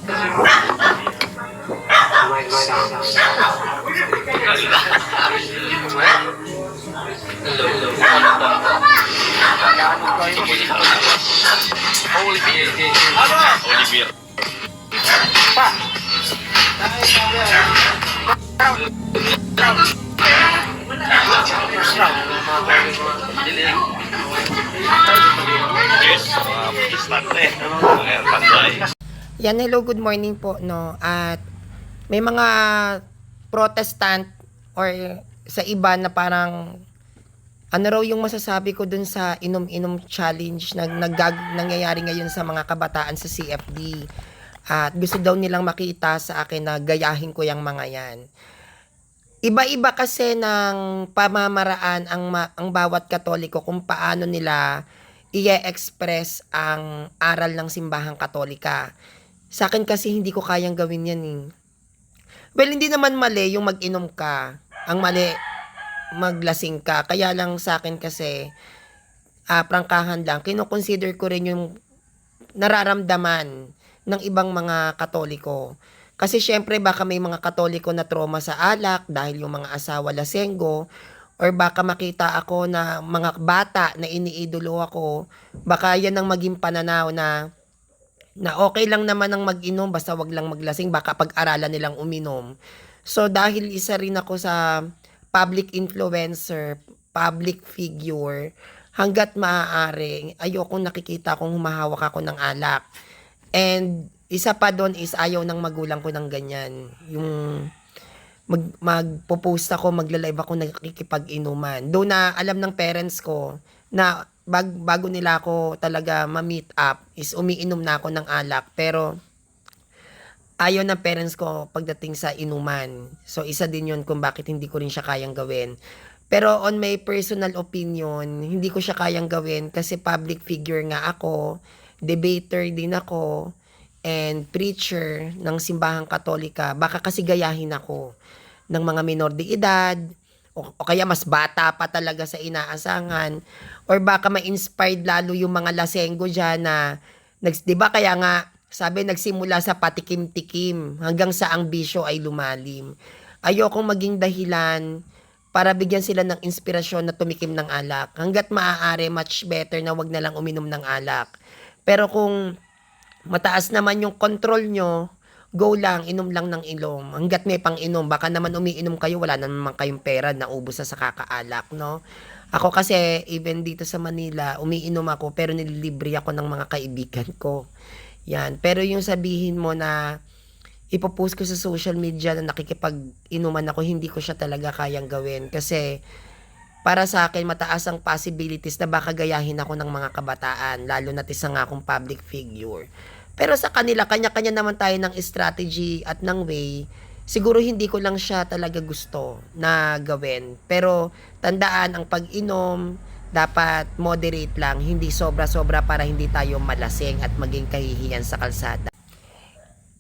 Olivier. Yes, bastante. Yan, hello, good morning po, no. At may mga Protestant or sa iba na parang ano raw yung masasabi ko dun sa inom-inom challenge na nangyayari ngayon sa mga kabataan sa CFD. At gusto daw nilang makita sa akin na gayahin ko yung mga yan. Iba-iba kasi ng pamamaraan ang bawat Katoliko kung paano nila i-express ang aral ng simbahang Katolika. Sa akin kasi hindi ko kayang gawin yan eh. Well, hindi naman mali yung mag-inom ka. Ang mali, maglasing ka. Kaya lang sa akin kasi, prangkahan lang, kinoconsider ko rin yung nararamdaman ng ibang mga Katoliko. Kasi syempre baka may mga Katoliko na trauma sa alak dahil yung mga asawa lasenggo, or baka makita ako na mga bata na iniidolo ako, baka yan ang maging pananaw na okay lang naman ang mag-inom basta wag lang maglasing, baka pag-aralan nilang uminom. So dahil isa rin ako sa public influencer, public figure, hanggat maaari, ayokong nakikita kung humahawak ako ng alak. And isa pa doon is ayaw ng magulang ko ng ganyan. Yung magpo-post ako, magla-live ako nakikipag-inuman. Doon na alam ng parents ko na bago nila ako talaga ma-meet up is umiinom na ako ng alak. Pero ayaw ng parents ko pagdating sa inuman. So isa din yun kung bakit hindi ko rin siya kayang gawin. Pero on my personal opinion, hindi ko siya kayang gawin kasi public figure nga ako, debater din ako, and preacher ng simbahang Katolika. Baka kasi gayahin ako ng mga minor de edad, o kaya mas bata pa talaga sa inaasahan, or baka ma-inspired lalo yung mga lasenggo dyan na, di ba kaya nga, sabi nagsimula sa patikim-tikim hanggang sa ang bisyo ay lumalim. Ayokong maging dahilan para bigyan sila ng inspirasyon na tumikim ng alak. Hanggat maaari, much better na wag na lang uminom ng alak. Pero kung mataas naman yung control nyo, go lang, inom lang ng ilong. Hanggat may pang-inom, baka naman umiinom kayo, wala naman kayong pera, naubos na sa kakaalak, no? Ako kasi, even dito sa Manila, umiinom ako, pero nililibre ako ng mga kaibigan ko. Yan. Pero yung sabihin mo na ipopost ko sa social media na nakikipag-inuman ako, hindi ko siya talaga kayang gawin. Kasi, para sa akin, mataas ang possibilities na baka gayahin ako ng mga kabataan, lalo na isa nga akong public figure. Pero sa kanila, kanya-kanya naman tayo ng strategy at ng way. Siguro hindi ko lang siya talaga gusto na gawin. Pero tandaan, ang pag-inom, dapat moderate lang. Hindi sobra-sobra para hindi tayo malasing at maging kahihiyan sa kalsada.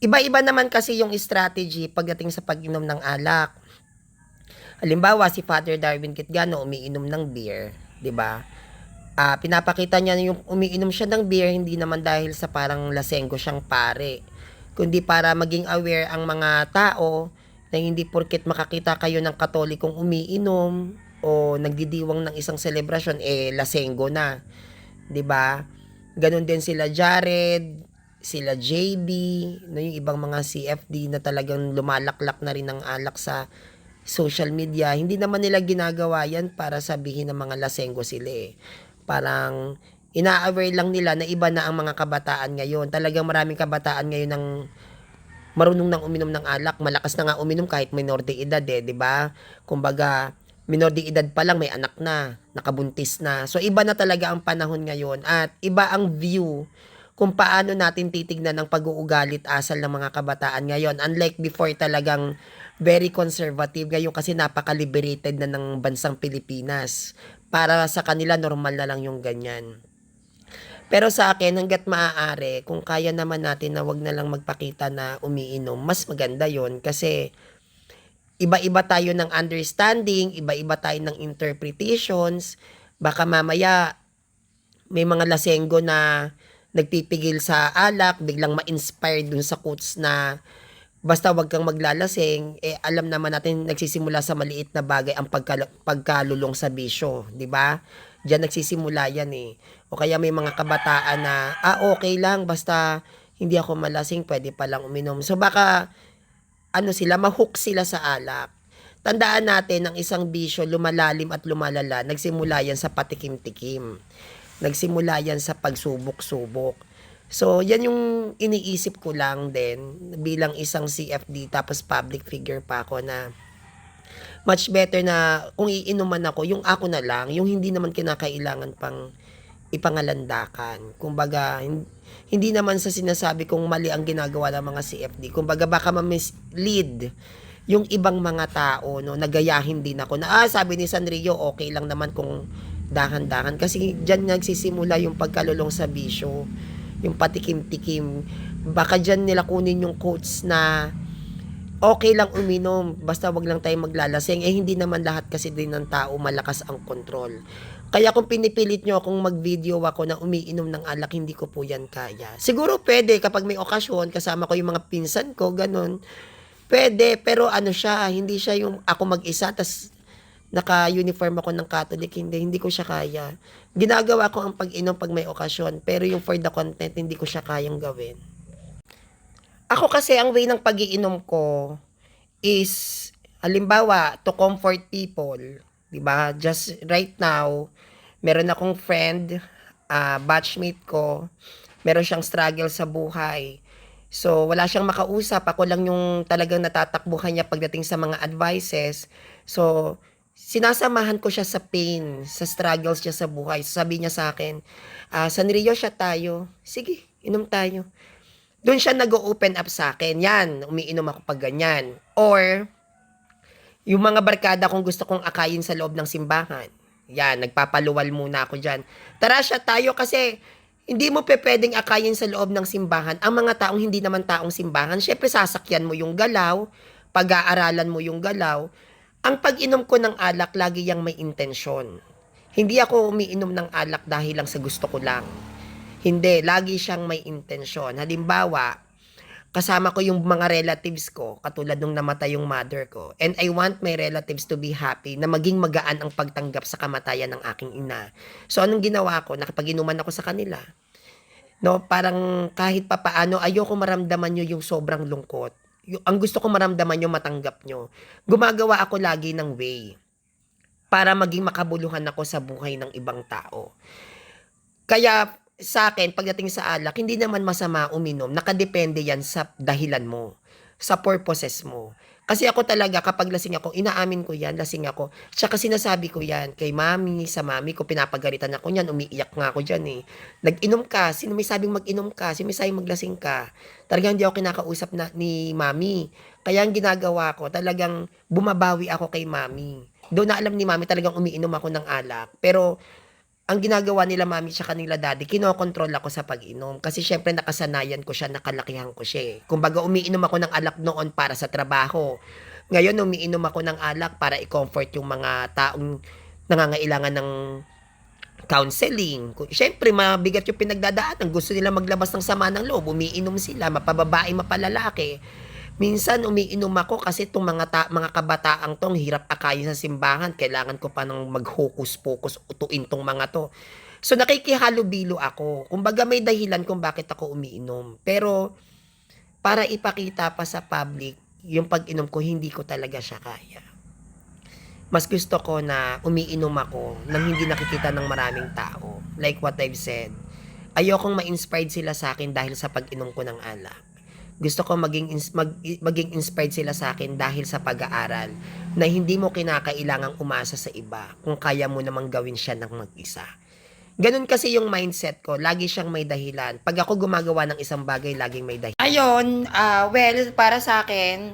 Iba-iba naman kasi yung strategy pagdating sa pag-inom ng alak. Halimbawa, si Father Darwin Kitgano umiinom ng beer, 'di ba? Pinapakita niya yung umiinom siya ng beer hindi naman dahil sa parang lasenggo siyang pare, kundi para maging aware ang mga tao na hindi porket makakita kayo ng Katolikong umiinom o nagdidiwang ng isang selebrasyon lasenggo na, 'di ba? Ganon din sila Jared, sila JB, no, yung ibang mga CFD na talagang lumalaklak na rin ng alak sa social media. Hindi naman nila ginagawa yan para sabihin ng mga lasenggo sila eh. Parang ina-aware lang nila na iba na ang mga kabataan ngayon. Talagang maraming kabataan ngayon ng marunong nang uminom ng alak. Malakas na nga uminom kahit minor de edad eh, 'di ba? Kumbaga, minor de edad pa lang may anak na, nakabuntis na. So iba na talaga ang panahon ngayon at iba ang view kung paano natin titignan ang pag-uugalit asal ng mga kabataan ngayon. Unlike before, talagang very conservative ngayon kasi napaka-liberated na ng bansang Pilipinas. Para sa kanila, normal na lang yung ganyan. Pero sa akin, hanggat maaari, kung kaya naman natin na wag na lang magpakita na umiinom, mas maganda yon kasi iba-iba tayo ng understanding, iba-iba tayo ng interpretations. Baka mamaya may mga lasenggo na nagpipigil sa alak, biglang ma-inspire dun sa quotes na basta wag kang maglalasing, eh alam naman natin nagsisimula sa maliit na bagay ang pagkalulong sa bisyo, 'di ba? Diyan nagsisimula 'yan eh. O kaya may mga kabataan na okay lang basta hindi ako malasing, pwede pa lang uminom. So baka ano sila, ma-hook sila sa alak. Tandaan natin ang isang bisyo lumalalim at lumalala, nagsimula yan sa patikim-tikim. Nagsimula yan sa pagsubok-subok. So, yan yung iniisip ko lang din bilang isang CFD tapos public figure pa ako na much better na kung iinuman ako, yung ako na lang, yung hindi naman kinakailangan pang ipangalandakan. Kumbaga, hindi naman sa sinasabi kong mali ang ginagawa ng mga CFD. Kumbaga, baka ma-mislead yung ibang mga tao, no, nagayahin din ako na, sabi ni Sanrio, okay lang naman kung dahan-dahan. Kasi dyan nagsisimula yung pagkalulong sa bisyo, yung patikim-tikim. Baka dyan nila kunin yung quotes na okay lang uminom, basta wag lang tayo maglalasing. Eh, hindi naman lahat kasi din ng tao malakas ang kontrol. Kaya kung pinipilit nyo akong mag-video ako na umiinom ng alak, hindi ko po yan kaya. Siguro pwede kapag may okasyon, kasama ko yung mga pinsan ko, ganun. Pwede, pero ano siya, hindi siya yung ako mag-isa, tas naka-uniform ako ng Catholic, hindi ko siya kaya. Ginagawa ko ang pag-inom pag may okasyon, pero yung for the content, hindi ko siya kayang gawin. Ako kasi, ang way ng pag-iinom ko is, halimbawa, to comfort people, diba? Just right now, meron akong friend, batchmate ko, meron siyang struggle sa buhay. So, wala siyang makausap. Ako lang yung talagang natatakbuhan niya pagdating sa mga advices. So, sinasamahan ko siya sa pain, sa struggles niya sa buhay. So, sabi niya sa akin, Sanrio, siya tayo. Sige, inom tayo. Doon siya nag-open up sa akin. Yan, umiinom ako pag ganyan. Or, yung mga barkada kung gusto kong akayin sa loob ng simbahan. Yan, nagpapaluwal muna ako dyan. Tara siya tayo kasi hindi mo pwedeng akayin sa loob ng simbahan ang mga taong hindi naman taong simbahan. Syempre, sasakyan mo yung galaw, pag-aaralan mo yung galaw. Ang pag-inom ko ng alak, lagi yang may intensyon. Hindi ako umiinom ng alak dahil lang sa gusto ko lang. Hindi, lagi siyang may intensyon. Halimbawa, kasama ko yung mga relatives ko, katulad nung namatay yung mother ko. And I want my relatives to be happy, na maging magaan ang pagtanggap sa kamatayan ng aking ina. So, anong ginawa ko? Nakapag-inuman ako sa kanila. No, parang kahit papaano, ayoko maramdaman nyo yung sobrang lungkot. Ang gusto ko maramdaman nyo, matanggap nyo. Gumagawa ako lagi ng way para maging makabuluhan ako sa buhay ng ibang tao. Kaya, sa akin, pagdating sa alak, hindi naman masama uminom. Nakadepende yan sa dahilan mo, sa purposes mo. Kasi ako talaga, kapag lasing ako, inaamin ko yan, lasing ako. Tsaka sinasabi ko yan kay mami, sa mami ko, pinapagalitan ako yan, umiiyak nga ako dyan eh. Nag-inom ka, sino may sabing mag-inom ka, sino may sabing maglasing ka. Talagang hindi ako kinakausap ni mami. Kaya ang ginagawa ko, talagang bumabawi ako kay mami. Doon na alam ni mami, talagang umiinom ako ng alak. Pero, ang ginagawa nila mami sa kanila daddy, kinokontrol ako sa pag-inom. Kasi syempre nakasanayan ko siya, nakalakihan ko siya. Kumbaga umiinom ako ng alak noon para sa trabaho. Ngayon umiinom ako ng alak para i-comfort yung mga taong nangangailangan ng counseling. Syempre mabigat yung pinagdadaanan. Gusto nila maglabas ng sama ng loob. Umiinom sila, mapababae, mapalalaki. Minsan umiinom ako kasi itong mga kabataang tong hirap akayin sa simbahan. Kailangan ko pa nang mag-hocus-pocus, utuin tong mga to. So nakikihalubilo ako. Kumbaga may dahilan kung bakit ako umiinom. Pero para ipakita pa sa public, yung pag-inom ko, hindi ko talaga siya kaya. Mas gusto ko na umiinom ako nang hindi nakikita ng maraming tao. Like what I've said. Ayokong ma-inspired sila sa akin dahil sa pag-inom ko ng alak. Gusto ko maging inspired sila sa akin dahil sa pag-aaral na hindi mo kinakailangang umasa sa iba kung kaya mo namang gawin siya ng mag-isa. Ganun kasi yung mindset ko, lagi siyang may dahilan. Pag ako gumagawa ng isang bagay, laging may dahilan. Ayun, well, para sa akin,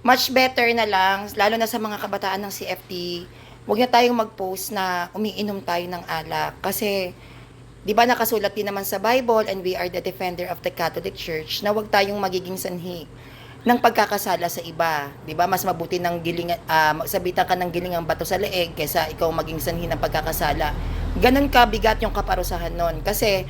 much better na lang, lalo na sa mga kabataan ng CFT, huwag na tayong mag-post na umiinom tayo ng alak. Kasi, di ba nakasulat din naman sa Bible, and we are the defender of the Catholic Church, na huwag tayong magiging sanhi ng pagkakasala sa iba. Di ba? Mas mabuti ng sabitan ka ng gilingang bato sa leeg kaysa ikaw maging sanhi ng pagkakasala. Ganun ka bigat yung kaparusahan nun. Kasi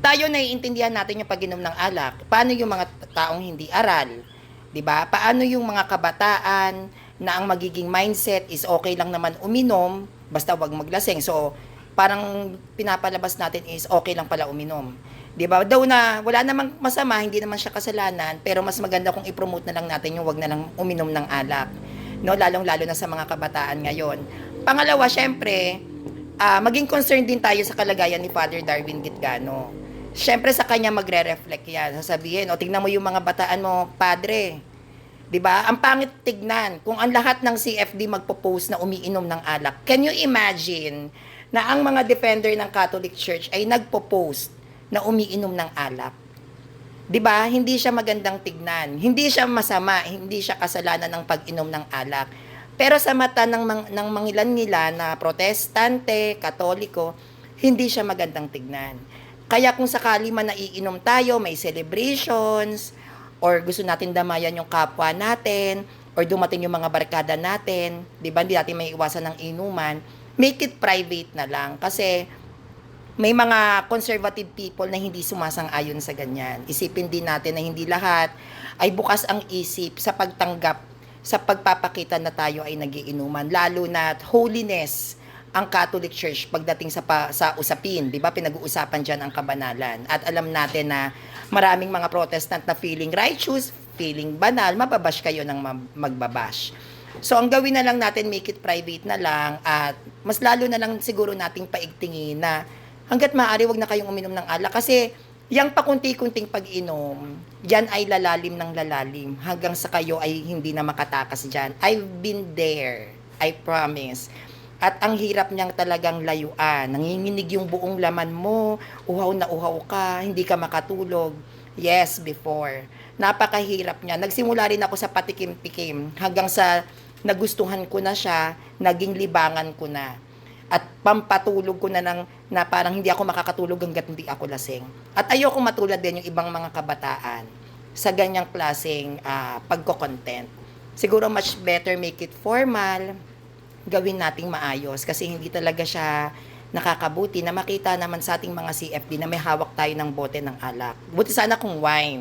tayo naiintindihan natin yung pag-inom ng alak. Paano yung mga taong hindi aral? 'Di ba? Paano yung mga kabataan na ang magiging mindset is okay lang naman uminom, basta wag maglasing. So, parang pinapalabas natin is okay lang pala uminom. 'Di ba? Daw na wala namang masama, hindi naman siya kasalanan, pero mas maganda kung i-promote na lang natin yung wag na lang uminom ng alak. No, lalong-lalo na sa mga kabataan ngayon. Pangalawa, syempre, maging concerned din tayo sa kalagayan ni Father Darwin Gitgano. Syempre sa kanya magre-reflect yan. Sasabihin, o tingnan mo yung mga bataan mo, padre. 'Di ba? Ang pangit tignan kung ang lahat ng CFD magpo-post na umiinom ng alak. Can you imagine na ang mga defender ng Catholic Church ay nagpo-post na umiinom ng alak? 'Di ba? Hindi siya magandang tignan. Hindi siya masama, hindi siya kasalanan ng pag-inom ng alak. Pero sa mata ng mangilan-ngilan na protestante, katoliko, hindi siya magandang tignan. Kaya kung sakali man naiinom tayo, may celebrations, or gusto natin damayan yung kapwa natin, or dumating yung mga barkada natin, 'di ba? Hindi natin may iwasan ng inuman, make it private na lang kasi may mga conservative people na hindi sumasang-ayon sa ganyan. Isipin din natin na hindi lahat ay bukas ang isip sa pagtanggap, sa pagpapakita na tayo ay nagiinuman. Lalo na holiness ang Catholic Church pagdating sa usapin. Di ba? Pinag-uusapan dyan ang kabanalan. At alam natin na maraming mga Protestant na feeling righteous, feeling banal, mababash kayo ng magbabash. So, ang gawin na lang natin, make it private na lang at mas lalo na lang siguro nating paigtingin na hanggat maaari, wag na kayong uminom ng alak kasi yang pakunti-kunting pag-inom, yan ay lalalim ng lalalim hanggang sa kayo ay hindi na makatakas dyan. I've been there. I promise. At ang hirap niyang talagang layuan. Nanginginig yung buong laman mo, uhaw na uhaw ka, hindi ka makatulog. Yes, before. Napakahirap niya. Nagsimula rin ako sa patikim-tikim hanggang sa nagustuhan ko na siya, naging libangan ko na. At pampatulog ko na na parang hindi ako makakatulog hanggat hindi ako lasing. At ayoko matulad din yung ibang mga kabataan sa ganyang klaseng pagko-content. Siguro much better make it formal, gawin nating maayos kasi hindi talaga siya nakakabuti na makita naman sa ating mga CFD na may hawak tayo ng bote ng alak. Buti sana kung wine.